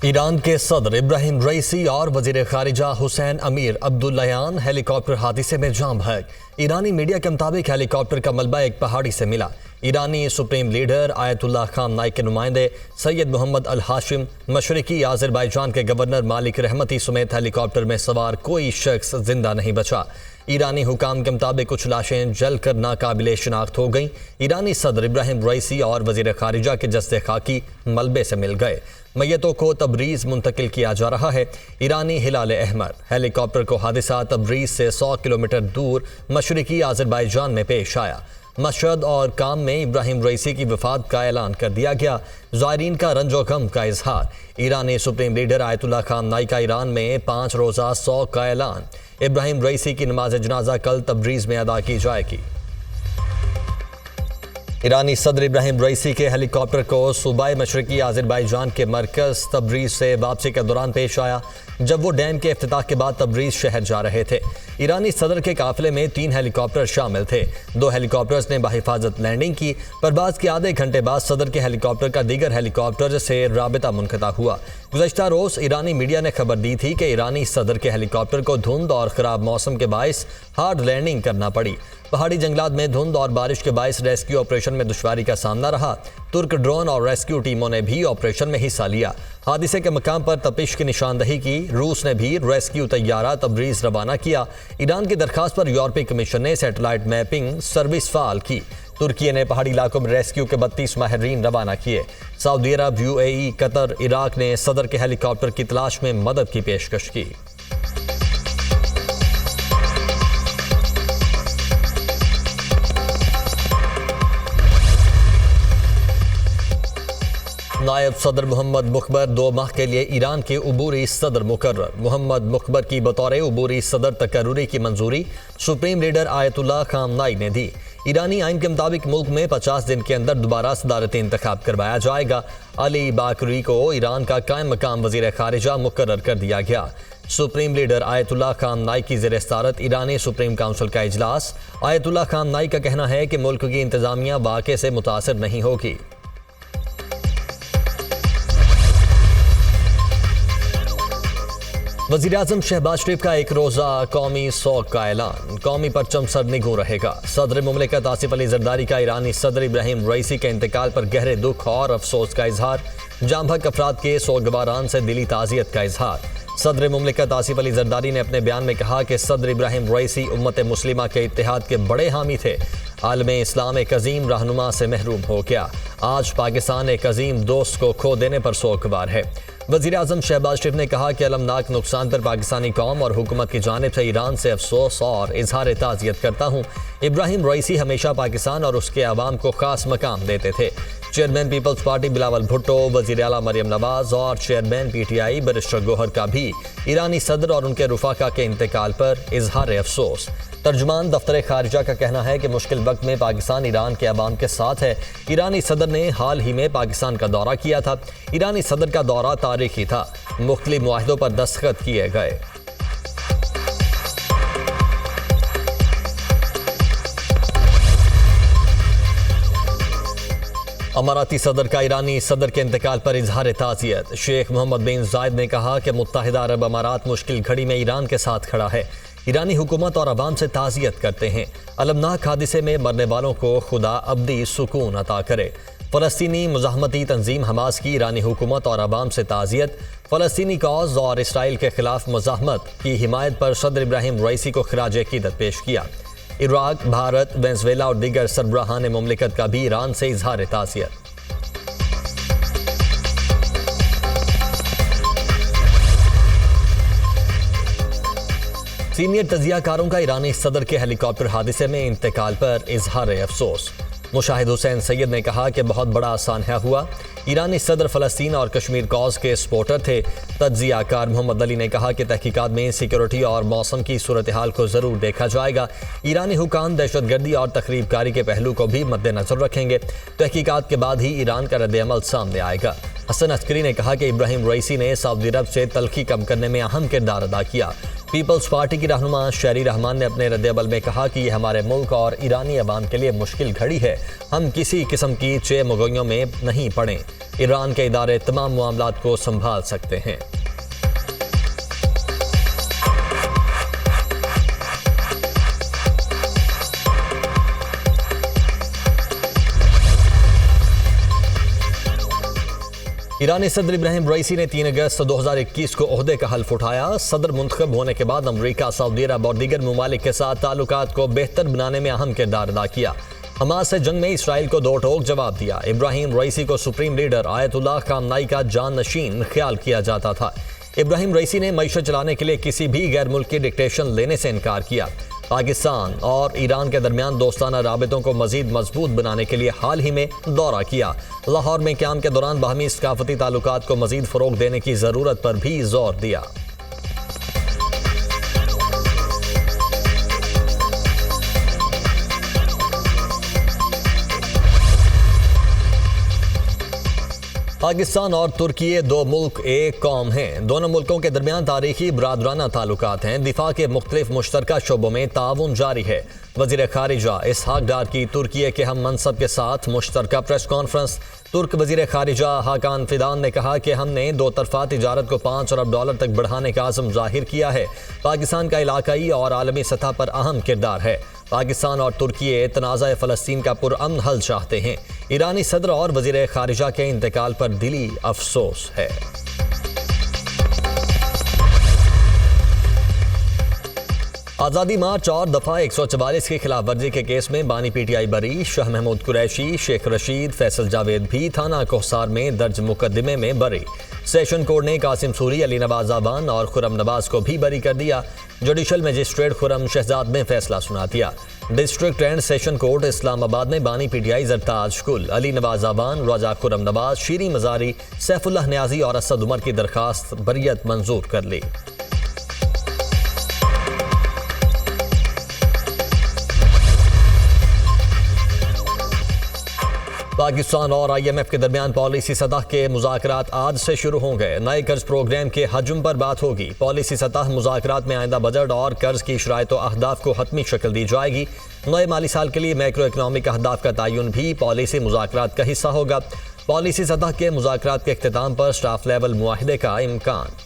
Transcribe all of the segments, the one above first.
Iran के सदर इब्राहिम रईसी और वजीर खारिजा हुसैन अमीर अब्दुल्लायान हेलीकॉप्टर हादसे में जाम है। ईरानी मीडिया के मुताबिक हेलीकॉप्टर का मलबा एक पहाड़ी से मिला। ईरानी सुप्रीम लीडर आयतुल्लाह खामनाई के नुमाइंदे सैयद मोहम्मद अल हाशिम, मशरकी आज़रबाईजान के गवर्नर मालिक रहमती समेत हेलीकॉप्टर में सवार कोई शख्स जिंदा नहीं बचा। ईरानी हुकाम के मुताबिक कुछ लाशें जलकर नाकाबिले शिनाख्त हो गईं। ईरानी सदर इब्राहिम रईसी और वजीर खारिजा के जस्ते खाकी मलबे से मिल गए। मैयतों को तबरीज मुंतकिल किया जा रहा है। ईरानी हिलाल अहमर हेलीकॉप्टर को हादसा तबरीज से 100 किलोमीटर दूर मशरकी आज़रबाईजान में पेश आया। मशहद और काम में इब्राहिम रईसी की वफात का ऐलान कर दिया गया। ज़ायरीन का रंजो गम का इजहार। ईरानी सुप्रीम लीडर आयतुल्लाह खामनाई का ईरान में 5 रोज़ा शौक का ऐलान। इब्राहिम रईसी की नमाज जनाजा कल तबरीज में अदा की जाएगी। ईरानी सदर इब्राहिम रईसी के हेलीकॉप्टर को सूबाए मशरकी आज़रबाईजान के मरकज़ तबरीज से वापसी के दौरान पेश आया, जब वो डैम के इफ्तिताह के बाद तबरीज शहर जा रहे थे। ईरानी सदर के काफिले में 3 हेलीकॉप्टर शामिल थे। 2 हेलीकॉप्टर्स ने बाहिफाजत लैंडिंग की। परवाज के आधे घंटे बाद सदर के हेलीकॉप्टर का दीगर हेलीकॉप्टर से राबिता मुनक़ता हुआ। गुज़श्ता रोज़ ईरानी मीडिया ने खबर दी थी कि ईरानी सदर के हेलीकॉप्टर को धुंध और ख़राब मौसम के बायस हार्ड लैंडिंग करना पड़ी। पहाड़ी जंगलात में धुंध और बारिश के बायस रेस्क्यू ऑपरेशन में दुश्वारी का सामना रहा। तुर्क ड्रोन और रेस्क्यू टीमों ने भी ऑपरेशन में हिस्सा लिया। हादसे के मकाम पर तपिश की निशानदही की। रूस ने भी रेस्क्यू तैयारा तबरीज रवाना किया। ईरान की दरखास्त पर यूरोपीय कमीशन ने सैटेलाइट मैपिंग सर्विस फाल की। तुर्की ने पहाड़ी इलाकों में रेस्क्यू के 32 माहिरीन रवाना किए। सऊदी अरब, UAE, कतर, इराक ने सदर के हेलीकॉप्टर की तलाश में मदद की पेशकश की। नायब सदर मोहम्मद मुखबर 2 माह के लिए ईरान के उबूरी सदर मुकर्रर। मोहम्मद मुखबर की बतौर उबूरी सदर तकर्रुरी की मंजूरी सुप्रीम लीडर आयतुल्लाह खामनाई ने दी। ईरानी आइन के मुताबिक मुल्क में 50 दिन के अंदर दोबारा सदारती इंतखाब करवाया जाएगा। अली बाकरी को ईरान का कायम मकाम वजीर खारिजा मुकर्रर कर दिया गया। सुप्रीम लीडर आयतुल्लाह खामनाई की ज़ेर सदारत ईरानी सुप्रीम काउंसिल का इजलास। आयतुल्लाह खामनाई का कहना है कि मुल्क की इंतजामिया वाक़े से मुतासर नहीं होगी। वज़ीर आज़म शहबाज शरीफ का 1 रोज़ा कौमी शौक का ऐलान। कौमी परचम सरनिगू रहेगा। सदर मुमलिकत आसिफ अली जरदारी का ईरानी सदर इब्राहिम रईसी के इंतकाल पर गहरे दुख और अफसोस का इजहार। जामभक अफराद के सोगवारान से दिली ताज़ियत का इजहार। सदर मुमलिकत आसिफ अली जरदारी ने अपने बयान में कहा कि सदर इब्राहिम रईसी उम्मत मुस्लिमा के इत्तेहाद के बड़े हामी थे। आलम इस्लाम एक अजीम रहनुमा से महरूम हो गया। आज पाकिस्तान एक अजीम दोस्त को खो देने पर सोगवार है। वज़ीर आज़म शहबाज शरीफ ने कहा कि अलमनाक नुकसान पर पाकिस्तानी कौम और हुकूमत की जानिब से ईरान से अफसोस और इजहार ताज़ियत करता हूँ। इब्राहिम रईसी हमेशा पाकिस्तान और उसके अवाम को खास मकाम देते थे। Chairman Peoples Party Bilawal Bhutto, वज़ीर आला मरियम नवाज और चेयरमैन PTI बैरिस्टर गौहर का भी ईरानी सदर और उनके रुफाका के इंतकाल पर इजहार अफसोस। तर्जुमान दफ्तर खारिजा का कहना है कि मुश्किल वक्त में पाकिस्तान ईरान के अवाम के साथ है। ईरानी सदर ने हाल ही में पाकिस्तान का दौरा किया था। ईरानी सदर का दौरा तारीखी था। मुख्तलिफ मुआहिदों पर दस्तखत किए गए। अमाराती सदर का ईरानी सदर के इंतकाल पर इजहार ताज़ियत। शेख मोहम्मद बिन जायद ने कहा कि मुत्तहिदा अरब अमारात मुश्किल घड़ी में ईरान के साथ खड़ा है। ईरानी हुकूमत और अवाम से ताज़ियत करते हैं। अलमनाक हादिसे में मरने वालों को खुदा अब्दी सुकून अता करे। फ़लस्तीनी मुज़ाहमती तंजीम हमास की ईरानी हुकूमत और अवाम से ताज़ियत। फ़लस्तीनी कॉज और इसराइल के खिलाफ मुज़ाहमत की हिमायत पर सदर इब्राहिम रईसी को खिराज अक़ीदत पेश किया। इराक, भारत, वेनेज़ुएला और दीगर सरबराहान मुमलिकत का भी ईरान से इजहार ताज़ियत। सीनियर तजियाकारों का ईरानी सदर के हेलीकॉप्टर हादसे में इंतकाल पर इजहार अफसोस। मुशाहिद हुसैन सैयद ने कहा कि बहुत बड़ा सान्या हुआ। ईरानी सदर फ़लस्तीन और कश्मीर कॉज के सपोर्टर थे। तज्जियाकार मोहम्मद अली ने कहा कि तहकीकात में सिक्योरिटी और मौसम की सूरत हाल को ज़रूर देखा जाएगा। ईरानी हुकाम दहशतगर्दी और तखरीबकारी के पहलू को भी मद्देनजर रखेंगे। तहकीकात के बाद ही ईरान का रद्द-ए-अमल सामने आएगा। हसन अस्करी ने कहा कि इब्राहिम रईसी ने सऊदी अरब से तलखी कम करने में अहम किरदार अदा किया। पीपल्स पार्टी की रहनुमा शहरी रहमान ने अपने रद्द-ए-अमल में कहा कि यह हमारे मुल्क और ईरानी अवाम के लिए मुश्किल घड़ी है। हम किसी किस्म की चेमुगोइयों में नहीं पड़े। ईरान के इदारे तमाम मामलात को संभाल सकते हैं। ईरानी सदर इब्राहिम रईसी ने 3 अगस्त 2021 को ओहदे का हल्फ उठाया। सदर मुंतखब होने के बाद अमरीका, सऊदी अरब और दीगर ममालिक के साथ ताल्लुकात को बेहतर बनाने में अहम किरदार अदा किया। हमास से जंग में इसराइल को दो टोक जवाब दिया। इब्राहिम रईसी को सुप्रीम लीडर आयतुल्लाह खामनाई का जाननशीन ख्याल किया जाता था। इब्राहिम रईसी ने मईशत चलाने के लिए किसी भी गैर मुल्की डिक्टेशन लेने से इनकार किया। पाकिस्तान और ईरान के दरमियान दोस्ताना राबितों को मजीद मजबूत बनाने के लिए हाल ही में दौरा किया। लाहौर में क़याम के दौरान बाहमी सकाफती ताल्लुकात को मजीद फ़रोग़ देने की ज़रूरत पर भी जोर दिया। पाकिस्तान और तुर्की दो मुल्क एक कौम हैं। दोनों मुल्कों के दरमियान तारीखी बरादराना ताल्लुकात हैं। दिफा के मुख्तलिफ मुश्तरका शोबों में ताउन जारी है। वज़ीर ख़ारिजा इसहाक डार की तुर्की के हम मनसब के साथ मुश्तरका प्रेस कॉन्फ्रेंस। तुर्क वज़ीर ख़ारिजा हाकान फिदान ने कहा कि हमने दो तरफ़ा तिजारत को $5 अरब तक बढ़ाने का आज़म ज़ाहिर किया है। पाकिस्तान का इलाकाई और आलमी सतह पर अहम किरदार है। पाकिस्तान और तुर्की तनाज़ा फ़लस्तीन का पुरअमन हल चाहते हैं। ईरानी सदर और वज़ीर ख़ारिजा के इंतकाल पर दिली अफसोस है। आज़ादी मार्च और दफ़ा 144 की खिलाफ वर्जी के केस में बानी PTI बरी। शाह महमूद कुरैशी, शेख रशीद, फैसल जावेद भी थाना कोहसार में दर्ज मुकदमे में बरी। सेशन कोर्ट ने कासिम सूरी, अली नवाज आवान और खुरम नवाज को भी बरी कर दिया। जुडिशल मजिस्ट्रेट खुरम शहजाद ने फैसला सुना दिया। District and session court Islamabad में बानी PTI जरताज कुल, अली नवाज आवान, रजा खुरम नवाज, शीरी मजारी, सैफुल्लाह न्याजी और असद उमर की दरखास्त बरियत मंजूर कर ली। पाकिस्तान और IMF के दरमियान पॉलिसी सतह के मुज़ाकरात आज से शुरू होंगे। नए कर्ज प्रोग्राम के हजम पर बात होगी। पॉलिसी सतह मुज़ाकरात में आइंदा बजट और कर्ज की शराइत और अहदाफ को हतमी शक्ल दी जाएगी। नए माली साल के लिए मैक्रो इकनॉमिक अहदाफ का तयन भी पॉलिसी मुज़ाकरात का हिस्सा होगा। पॉलिसी सतह के मुज़ाकरात के इख्तिताम पर स्टाफ लेवल मुआहिदे का इम्कान।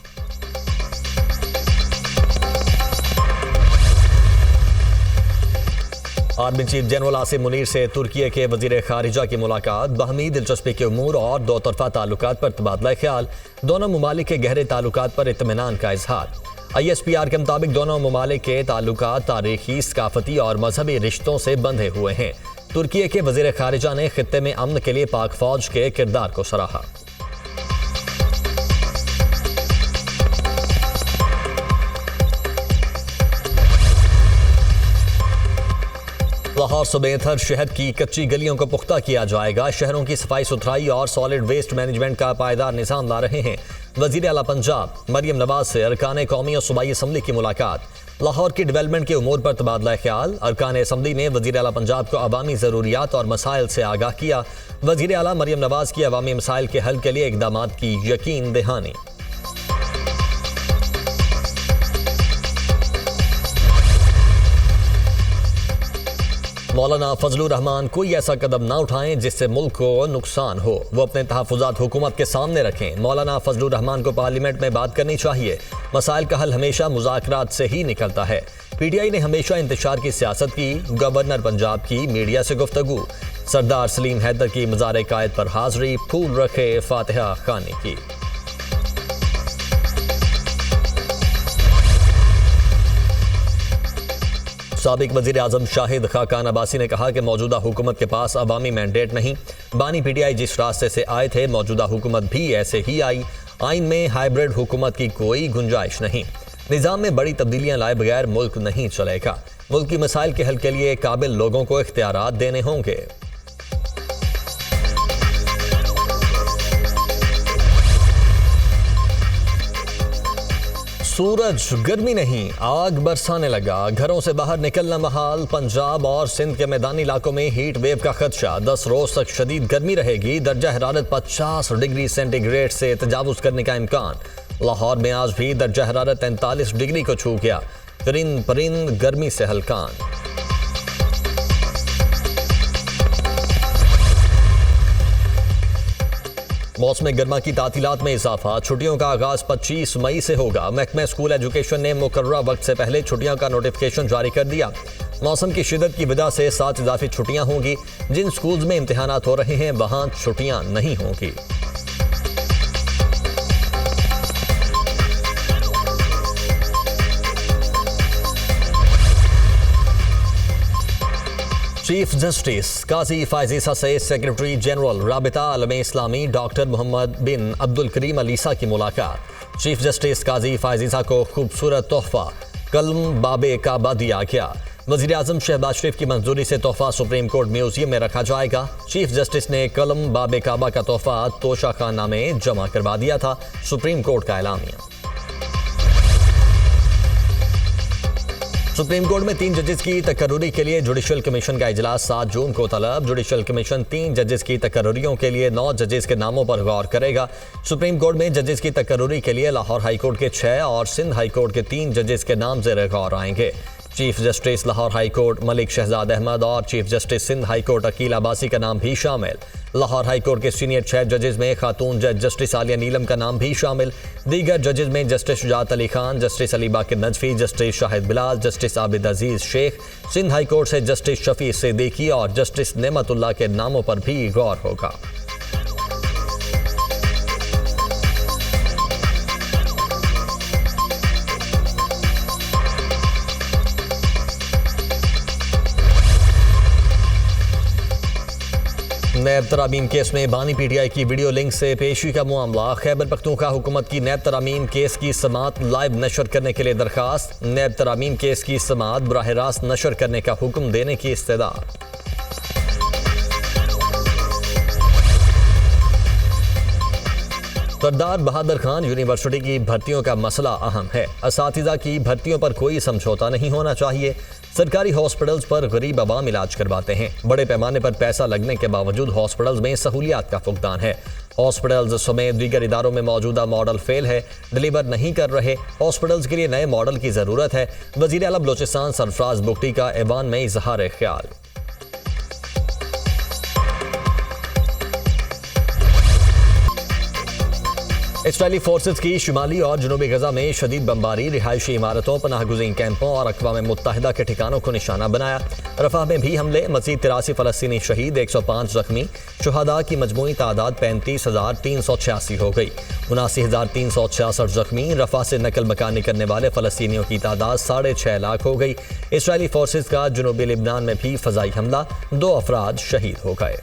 Army chief general Asim Munir से तुर्की के वजीर खारिजा की मुलाकात। बाहमी दिलचस्पी के उमूर और दो तरफा ताल्लुकात पर तबादला ख्याल। दोनों ममालिक के गहरे ताल्लुकात पर इत्मीनान का इजहार। ISPR के मुताबिक दोनों ममालिक के ताल्लुकात तारीखी, सकाफती और मजहबी रिश्तों से बंधे हुए हैं। तुर्की के वजीर खारिजा ने खित्ते में अमन के लिए पाक फौज के किरदार को सराहा। लाहौर समेत हर शहर की कच्ची गलियों को पुख्ता किया जाएगा। शहरों की सफाई सुथराई और सॉलिड वेस्ट मैनेजमेंट का पायदार निज़ाम ला रहे हैं। वज़ीर आला पंजाब मरियम नवाज से अरकान कौमी और सूबाई असम्बली की मुलाकात। लाहौर की डेवलपमेंट के उमूर पर तबादला ख्याल। अरकान असम्बली ने वज़ीर आला पंजाब को अवामी ज़रूरियात और मसाइल से आगाह किया। वज़ीर आला मरियम नवाज की अवामी मसाइल के हल के लिए इक़दाम की यकीन दहानी। मौलाना फजलुर रहमान कोई ऐसा कदम ना उठाएं जिससे मुल्क को नुकसान हो। वो अपने तहफ़्फ़ुज़ात हुकूमत के सामने रखें। मौलाना फजलुर रहमान को पार्लियामेंट में बात करनी चाहिए। मसाइल का हल हमेशा मुज़ाकरात से ही निकलता है। PTI ने हमेशा इंतशार की सियासत की। गवर्नर पंजाब की मीडिया से गुफ्तगू। सरदार सलीम हैदर की मज़ार कायद पर हाज़री। फूल रखे फातिहा खानी की। साबिक वज़ीर आज़म शाहिद खाकान अब्बासी ने कहा कि मौजूदा हुकूमत के पास अवामी मैंडेट नहीं। बानी PTI जिस रास्ते से आए थे मौजूदा हुकूमत भी ऐसे ही आई। आइन में हाइब्रिड हुकूमत की कोई गुंजाइश नहीं। निज़ाम में बड़ी तब्दीलियां लाए बगैर मुल्क नहीं चलेगा। मुल्क की मसाइल के हल के लिए काबिल लोगों को इख्तियारात देने होंगे। सूरज गर्मी नहीं आग बरसाने लगा। घरों से बाहर निकलना महाल। पंजाब और सिंध के मैदानी इलाकों में हीट वेव का खदशा। 10 रोज तक शदीद गर्मी रहेगी। दर्जा हरारत 50 डिग्री सेंटीग्रेड से तजावुज करने का इम्कान। लाहौर में आज भी दर्जा हरारत 43 डिग्री को छू गया। परिंद परिंद गर्मी से हलकान। मौसम गर्मा की तातीलात में इजाफा। छुट्टियों का आगाज 25 मई से होगा। महकमा स्कूल एजुकेशन ने मुकर्ररा वक्त से पहले छुट्टियों का नोटिफिकेशन जारी कर दिया। मौसम की शिद्दत की वजह से 7 इजाफी छुट्टियां होंगी। जिन स्कूल्स में इम्तिहानात हो रहे हैं वहां छुट्टियां नहीं होंगी। चीफ जस्टिस काजी फायज ईसा से सेक्रेटरी जनरल राबिता आलम इस्लामी डॉक्टर मोहम्मद बिन अब्दुल करीम अल ईसा की मुलाकात। चीफ जस्टिस काजी फायज ईसा को खूबसूरत तोहफा कलम बाबे काबा दिया गया। वज़ीर आज़म शहबाज शरीफ की मंजूरी से तोहफा सुप्रीम कोर्ट म्यूजियम में रखा जाएगा। चीफ जस्टिस ने कलम बाबे काबा का तोहफा तोशा खाना में जमा करवा दिया था। सुप्रीम कोर्ट का एलामिया। सुप्रीम कोर्ट में 3 जजेस की तकर्रुरी के लिए जुडिशल कमीशन का इजलास 7 जून को तलब। जुडिशल कमीशन 3 जजेस की तकर्रुरियों के लिए 9 जजेस के नामों पर गौर करेगा। सुप्रीम कोर्ट में जजेस की तकर्रुरी के लिए लाहौर हाई कोर्ट के 6 और सिंध हाई कोर्ट के 3 जजेस के नाम ज़ेर गौर आएंगे। Chief justice Lahore high court Malik Shahzad Ahmed और chief justice Sindh high court Aqeel Abbasi का नाम भी शामिल। लाहौर हाई कोर्ट के सीनियर 6 जजेस में खातून जज जस्टिस आलिया नीलम का नाम भी शामिल। दीगर जजेस में जस्टिस शुजात अली खान, जस्टिस अली बाकिर Najafi, justice Shahid Bilal, justice Abid Aziz Shaikh, Sindh high court से जस्टिस शफी सिद्दीकी और जस्टिस नेमतुल्लाह के नामों पर भी गौर होगा। नैब तरामीम केस में बानी पीटीआई की वीडियो लिंक से पेशी का मामला। खैबर पख्तूनख्वा हुकूमत की नैब तरामीम केस की समाअत लाइव नशर करने के लिए दरखास्त। नैब तरामीम केस की समाअत बराह रास्त नशर करने का हुक्म देने की इस्तदा। सरदार बहादुर खान यूनिवर्सिटी की भर्तियों का मसला अहम है। असातिज़ा की भर्तियों पर कोई समझौता नहीं होना चाहिए। सरकारी हॉस्पिटल्स पर गरीब अवाम इलाज करवाते हैं। बड़े पैमाने पर पैसा लगने के बावजूद हॉस्पिटल्स में सहूलियात का फुकदान है। हॉस्पिटल्स समेत दीगर इदारों में मौजूदा मॉडल फेल है, डिलीवर नहीं कर रहे। हॉस्पिटल्स के लिए नए मॉडल की ज़रूरत है। वज़ीर आला बलोचिस्तान सरफराज बुगटी का ऐवान में इजहार ख्याल। इस्राइली फोर्सेस की शुमाली और जनूबी गजा में शदीद बमबारी, रिहायशी इमारतों, पनाहगुज़ीन कैंपों और अक़वाम मुत्तहिदा के ठिकानों को निशाना बनाया। रफ़ा में भी हमले, मज़ीद 83 फ़लस्तीनी शहीद, 105 जख्मी। शुहदा की मजमूई तादाद 35,386 हो गई। 79,366 जख्मी। रफ़ा से नकल मकानी करने वाले फ़लस्तीनियों की तादाद 6.5 लाख हो गई। इस्राइली फोर्सेस का जनूबी लिबनान में भी फ़ज़ाई हमला, 2 अफराद शहीद हो गए।